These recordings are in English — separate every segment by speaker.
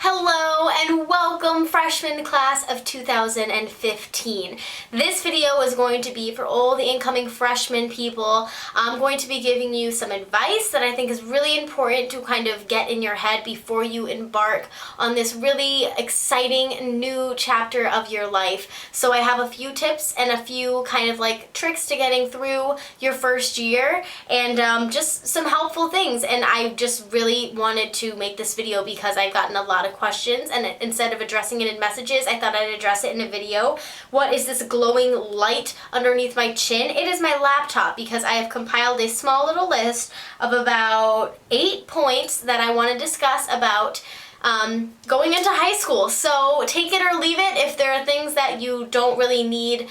Speaker 1: Hello and welcome, freshman class of 2015. This video is going to be for all the incoming freshman people. I'm going to be giving you some advice that I think is really important to kind of get in your head before you embark on this really exciting new chapter of your life. So I have a few tips and a few kind of like tricks to getting through your first year and just some helpful things. And I just really wanted to make this video because I've gotten a lot of questions, and instead of addressing it in messages, I thought I'd address it in a video. What is this glowing light underneath my chin? It is my laptop because I have compiled a small little list of about 8 points that I want to discuss about going into high school. So take it or leave it. If there are things that you don't really need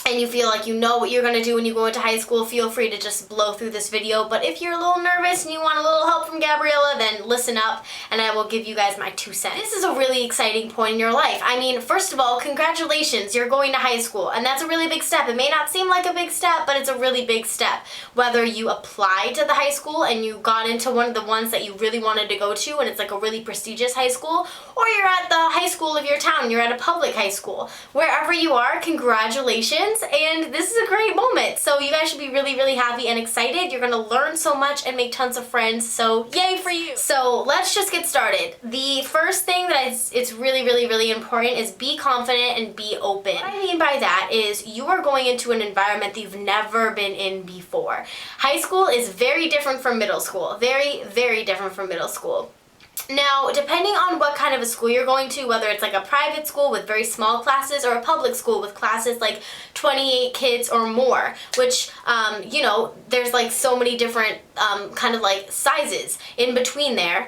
Speaker 1: and you feel like you know what you're going to do when you go into high school, feel free to just blow through this video. But if you're a little nervous and you want a little help from Gabriella, then listen up and I will give you guys my 2 cents. This is a really exciting point in your life. I mean, first of all, congratulations, you're going to high school, and that's a really big step. It may not seem like a big step, but it's a really big step. Whether you applied to the high school and you got into one of the ones that you really wanted to go to and it's like a really prestigious high school, or you're at the high school of your town, you're at a public high school. Wherever you are, congratulations. And this is a great moment. So you guys should be really, really happy and excited. You're gonna learn so much and make tons of friends. So yay for you. So let's just get started. The first thing that it's really, really, really important is be confident and be open. What I mean by that is you are going into an environment that you've never been in before. High school is very different from middle school. Very, very different from middle school. Now, depending on what kind of a school you're going to, whether it's like a private school with very small classes or a public school with classes like 28 kids or more, which, you know, there's like so many different kind of like sizes in between there.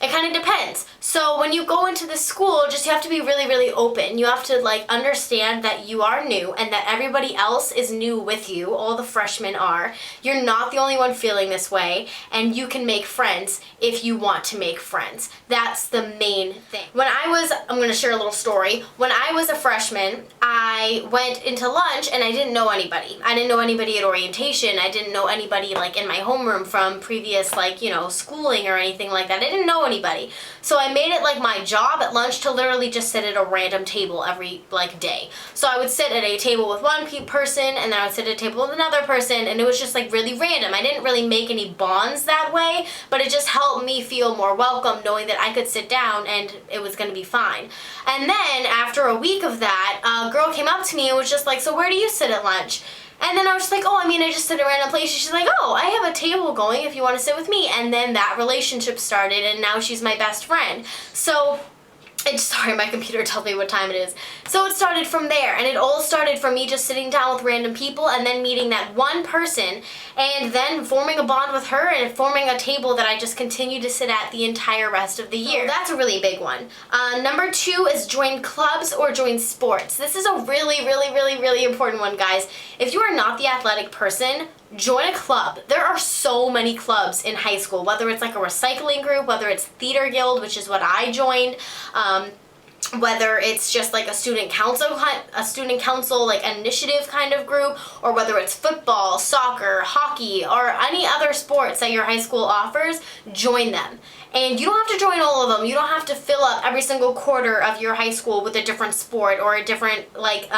Speaker 1: It kind of depends. So when you go into the school, just you have to be really, really open. You have to like understand that you are new and that everybody else is new with you. All the freshmen are. You're not the only one feeling this way, and you can make friends if you want to make friends. That's the main thing. I'm going to share a little story. When I was a freshman, I went into lunch and I didn't know anybody. I didn't know anybody at orientation. I didn't know anybody like in my homeroom from previous like, you know, schooling or anything like that. I didn't know anybody. So I made it like my job at lunch to literally just sit at a random table every like day. So I would sit at a table with one person and then I would sit at a table with another person, and it was just like really random. I didn't really make any bonds that way, but it just helped me feel more welcome knowing that I could sit down and it was going to be fine. And then after a week of that, a girl came up to me and was just like, "So where do you sit at lunch?" And then I was just like, "Oh, I mean, I just sit at a random place." She's like, "Oh, I have a table going if you want to sit with me." And then that relationship started, and now she's my best friend. So sorry, my computer tells me what time it is. So it started from there, and it all started from me just sitting down with random people and then meeting that one person and then forming a bond with her and forming a table that I just continue to sit at the entire rest of the year. So that's a really big one. Number 2 is join clubs or join sports. This is a really, really, really, really important one, guys. If you are not the athletic person, join a club. There are so many clubs in high school, whether it's like a recycling group, whether it's theater guild, which is what I joined, whether it's just like a student council like initiative kind of group, or whether it's football, soccer, hockey, or any other sports that your high school offers, join them. And you don't have to join all of them. You don't have to fill up every single quarter of your high school with a different sport or a different like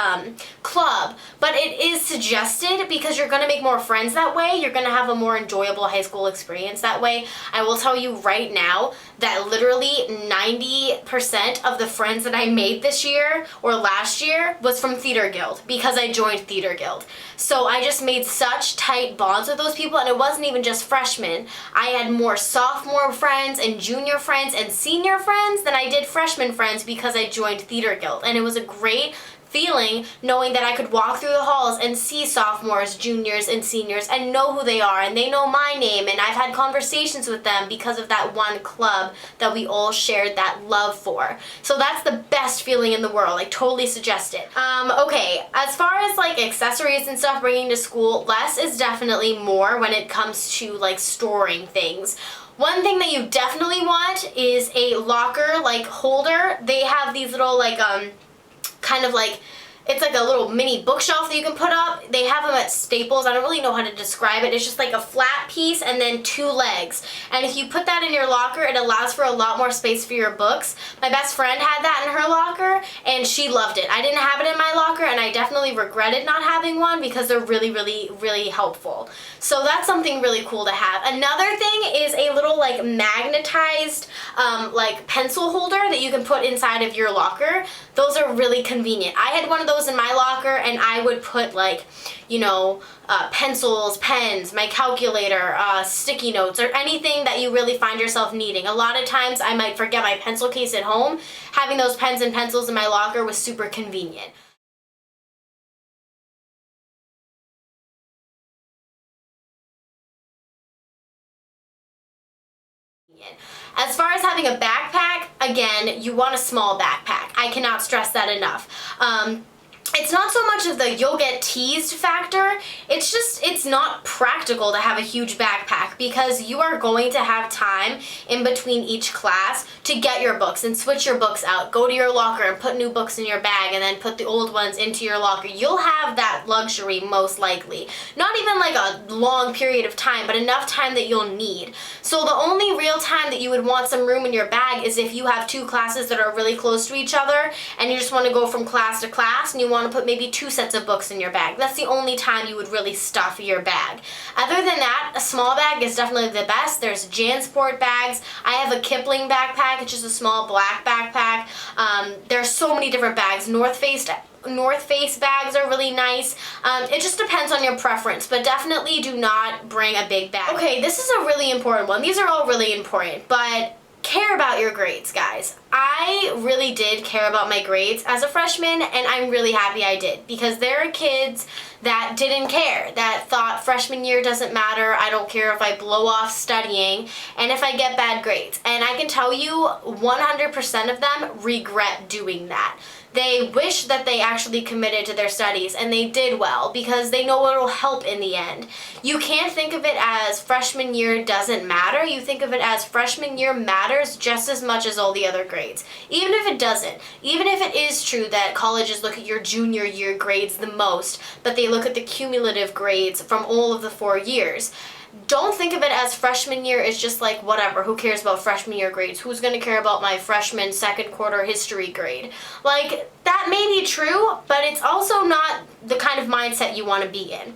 Speaker 1: club. But it is suggested because you're going to make more friends that way. You're going to have a more enjoyable high school experience that way. I will tell you right now that literally 90% of the friends that I made this year or last year was from Theater Guild because I joined Theater Guild. So I just made such tight bonds with those people, and it wasn't even just freshmen. I had more sophomore friends and junior friends and senior friends than I did freshman friends because I joined Theater Guild, and it was a great feeling knowing that I could walk through the halls and see sophomores, juniors, and seniors and know who they are, and they know my name, and I've had conversations with them because of that one club that we all shared that love for. So that's the best feeling in the world. I totally suggest it. Okay, as far as like accessories and stuff bringing to school, less is definitely more when it comes to like storing things. One thing that you definitely want is a locker like holder. They have these little like kind of like it's like a little mini bookshelf that you can put up. They have them at Staples. I don't really know how to describe it. It's just like a flat piece and then two legs. And if you put that in your locker, it allows for a lot more space for your books. My best friend had that in her locker and she loved it. I didn't have it in my locker and I definitely regretted not having one because they're really, really, really helpful. So that's something really cool to have. Another thing is a little like magnetized like pencil holder that you can put inside of your locker. Those are really convenient. I had one of those in my locker and I would put like, you know, pencils, pens, my calculator, sticky notes, or anything that you really find yourself needing. A lot of times I might forget my pencil case at home. Having those pens and pencils in my locker was super convenient. As far as having a backpack, again, you want a small backpack. I cannot stress that enough. It's not so much of the you'll get teased factor, it's just, it's not practical to have a huge backpack because you are going to have time in between each class to get your books and switch your books out. Go to your locker and put new books in your bag and then put the old ones into your locker. You'll have that luxury most likely. Not even like a long period of time, but enough time that you'll need. So the only real time that you would want some room in your bag is if you have two classes that are really close to each other and you just want to go from class to class and you want to put maybe two sets of books in your bag. That's the only time you would really stuff your bag. Other than that, a small bag is definitely the best. There's JanSport bags. I have a Kipling backpack. It's just a small black backpack. There's so many different bags. North Face bags are really nice. It just depends on your preference, but definitely do not bring a big bag. Okay, this is a really important one. These are all really important, but care about your grades, guys. I really did care about my grades as a freshman, and I'm really happy I did, because there are kids that didn't care, that thought freshman year doesn't matter, I don't care if I blow off studying, and if I get bad grades. And I can tell you 100% of them regret doing that. They wish that they actually committed to their studies and they did well because they know it'll help in the end. You can't think of it as freshman year doesn't matter. You think of it as freshman year matters just as much as all the other grades. Even if it doesn't. Even if it is true that colleges look at your junior year grades the most, but they look at the cumulative grades from all of the 4 years. Don't think of it as freshman year is just like whatever, who cares about freshman year grades? Who's going to care about my freshman second quarter history grade? Like, that may be true, but it's also not the kind of mindset you want to be in.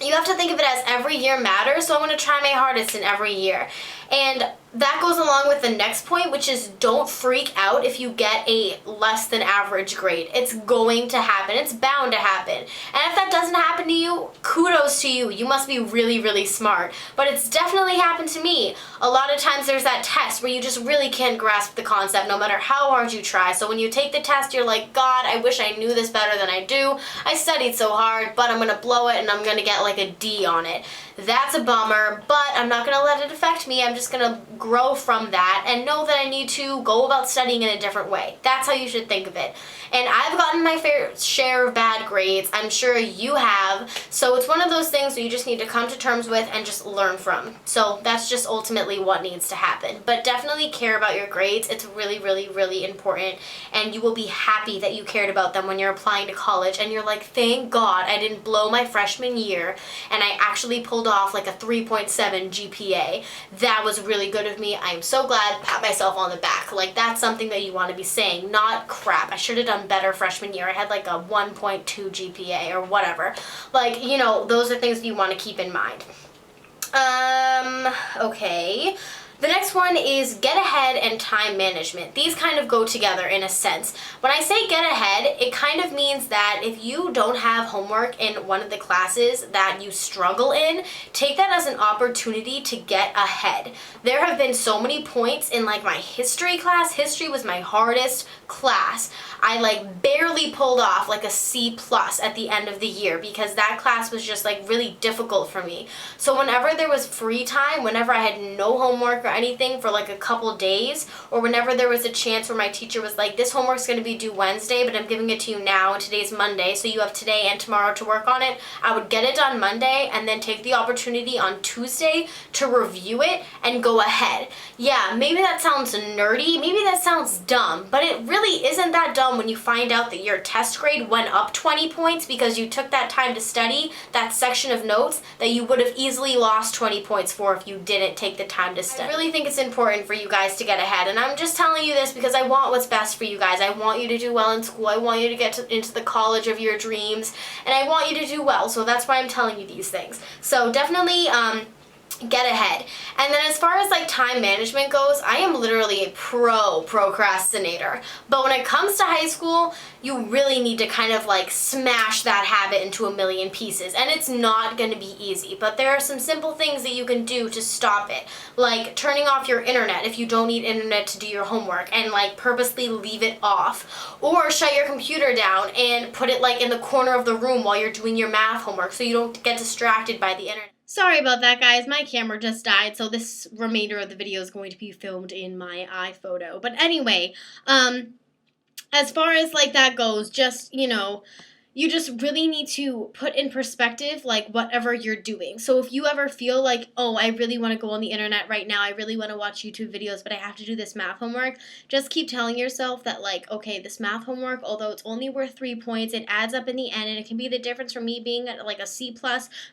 Speaker 1: You have to think of it as every year matters, so I'm going to try my hardest in every year. And that goes along with the next point, which is don't freak out if you get a less than average grade. It's going to happen. It's bound to happen. And if that doesn't happen to you, kudos to you. You must be really, really smart. But it's definitely happened to me. A lot of times there's that test where you just really can't grasp the concept no matter how hard you try. So when you take the test, you're like, God, I wish I knew this better than I do. I studied so hard, but I'm going to blow it and I'm going to get like a D on it. That's a bummer, but I'm not going to let it affect me. I'm just going to grow from that and know that I need to go about studying in a different way. That's how you should think of it. And I've gotten my fair share of bad grades. I'm sure you have. So it's one of those things that you just need to come to terms with and just learn from. So that's just ultimately what needs to happen. But definitely care about your grades. It's really, really, really important. And you will be happy that you cared about them when you're applying to college. And you're like, thank God I didn't blow my freshman year and I actually pulled off like a 3.7 GPA. That was really good of me. I'm so glad. Pat myself on the back. Like, that's something that you want to be saying, not crap. I should have done better freshman year. I had like a 1.2 GPA or whatever. Like, you know, those are things you want to keep in mind. Okay. The next one is get ahead and time management. These kind of go together in a sense. When I say get ahead, it kind of means that if you don't have homework in one of the classes that you struggle in, take that as an opportunity to get ahead. There have been so many points in like my history class. History was my hardest class. I like barely pulled off like a C+ at the end of the year because that class was just like really difficult for me. So whenever there was free time, whenever I had no homework or anything for like a couple days, or whenever there was a chance where my teacher was like, this homework's going to be due Wednesday, but I'm giving it to you now, and today's Monday, so you have today and tomorrow to work on it, I would get it done Monday and then take the opportunity on Tuesday to review it and go ahead. Yeah, maybe that sounds nerdy, maybe that sounds dumb, but it really isn't that dumb when you find out that your test grade went up 20 points because you took that time to study that section of notes that you would have easily lost 20 points for if you didn't take the time to study. I really think it's important for you guys to get ahead, and I'm just telling you this because I want what's best for you guys. I want you to do well in school. I want you to get into the college of your dreams, and I want you to do well, so that's why I'm telling you these things. So definitely get ahead. And then as far as like time management goes, I am literally a procrastinator. But when it comes to high school, you really need to kind of like smash that habit into a million pieces. And it's not going to be easy, but there are some simple things that you can do to stop it. Like turning off your internet if you don't need internet to do your homework, and like purposely leave it off. Or shut your computer down and put it like in the corner of the room while you're doing your math homework so you don't get distracted by the internet. Sorry about that, guys. My camera just died, so this remainder of the video is going to be filmed in my iPhoto. But anyway, as far as like that goes, just, you know, you just really need to put in perspective like whatever you're doing. So if you ever feel like, oh, I really want to go on the internet right now, I really want to watch YouTube videos, but I have to do this math homework, just keep telling yourself that like, okay, this math homework, although it's only worth 3 points, it adds up in the end, and it can be the difference from me being at like a C+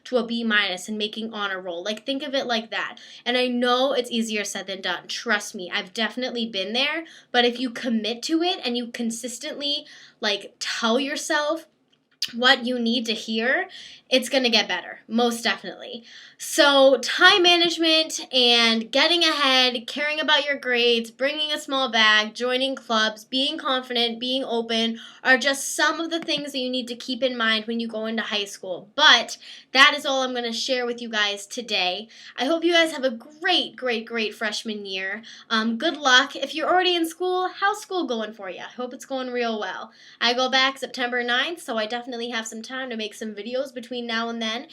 Speaker 1: to a B- and making honor roll. Like, think of it like that. And I know it's easier said than done. Trust me, I've definitely been there, but if you commit to it and you consistently like tell yourself what you need to hear, it's going to get better, most definitely. So time management and getting ahead, caring about your grades, bringing a small bag, joining clubs, being confident, being open are just some of the things that you need to keep in mind when you go into high school. But that is all I'm going to share with you guys today. I hope you guys have a great freshman year. Good luck. If you're already in school, how's school going for you? I hope it's going real well. I go back September 9th, so I definitely have some time to make some videos between now and then.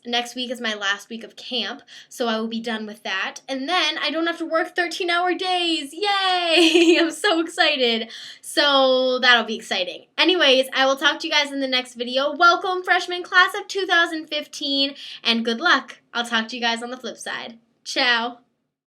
Speaker 1: Next week is my last week of camp, so I will be done with that. And then I don't have to work 13-hour days. Yay! I'm so excited. So that'll be exciting. Anyways, I will talk to you guys in the next video. Welcome, freshman class of 2015, and good luck. I'll talk to you guys on the flip side. Ciao.